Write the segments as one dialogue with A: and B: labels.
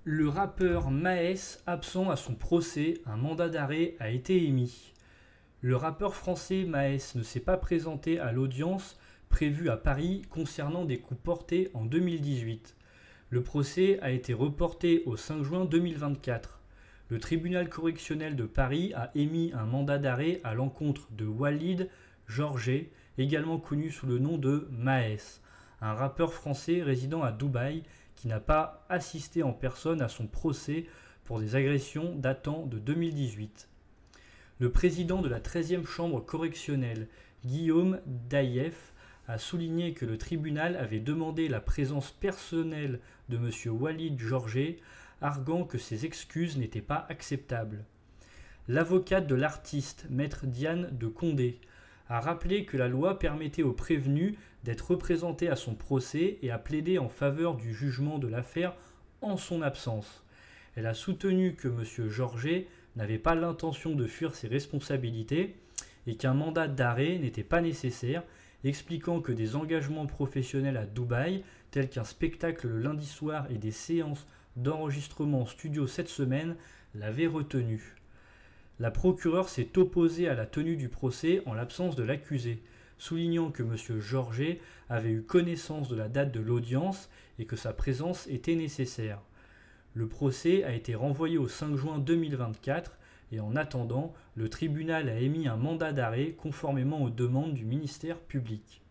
A: Le rappeur Maes absent à son procès, un mandat d'arrêt a été émis. Le rappeur français Maes ne s'est pas présenté à l'audience prévue à Paris concernant des coups portés en 2018. Le procès a été reporté au 5 juin 2024. Le tribunal correctionnel de Paris a émis un mandat d'arrêt à l'encontre de Walid Georget, également connu sous le nom de Maes, un rappeur français résidant à Dubaï qui n'a pas assisté en personne à son procès pour des agressions datant de 2018. Le président de la 13e chambre correctionnelle, Guillaume Daïef, a souligné que le tribunal avait demandé la présence personnelle de M. Walid Georget, arguant que ses excuses n'étaient pas acceptables. L'avocate de l'artiste, maître Diane de Condé, a rappelé que la loi permettait aux prévenus d'être représentés à son procès et a plaidé en faveur du jugement de l'affaire en son absence. Elle a soutenu que M. Georget n'avait pas l'intention de fuir ses responsabilités et qu'un mandat d'arrêt n'était pas nécessaire, expliquant que des engagements professionnels à Dubaï, tels qu'un spectacle le lundi soir et des séances d'enregistrement en studio cette semaine, l'avaient retenu. La procureure s'est opposée à la tenue du procès en l'absence de l'accusé, soulignant que M. Georget avait eu connaissance de la date de l'audience et que sa présence était nécessaire. Le procès a été renvoyé au 5 juin 2024 et en attendant, le tribunal a émis un mandat d'arrêt conformément aux demandes du ministère public.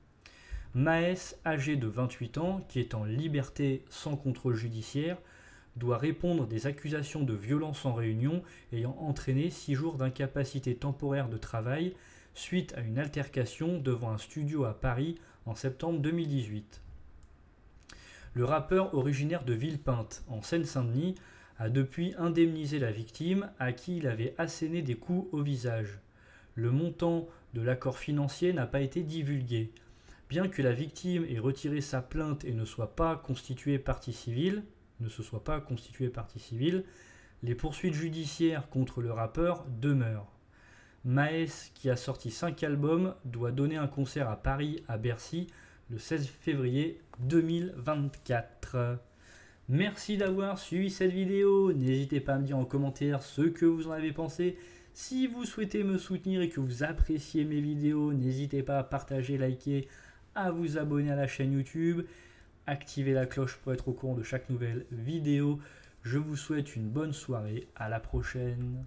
A: Maes, âgé de 28 ans, qui est en liberté sans contrôle judiciaire, doit répondre des accusations de violence en réunion ayant entraîné 6 jours d'incapacité temporaire de travail suite à une altercation devant un studio à Paris en septembre 2018. Le rappeur originaire de Villepinte, en Seine-Saint-Denis, a depuis indemnisé la victime à qui il avait asséné des coups au visage. Le montant de l'accord financier n'a pas été divulgué. Bien que la victime ait retiré sa plainte et ne se soit pas constituée partie civile, les poursuites judiciaires contre le rappeur demeurent. Maes, qui a sorti 5 albums, doit donner un concert à Paris, à Bercy, le 16 février 2024. Merci d'avoir suivi cette vidéo. N'hésitez pas à me dire en commentaire ce que vous en avez pensé. Si vous souhaitez me soutenir et que vous appréciez mes vidéos, n'hésitez pas à partager, liker, à vous abonner à la chaîne YouTube. Activez la cloche pour être au courant de chaque nouvelle vidéo. Je vous souhaite une bonne soirée. À la prochaine.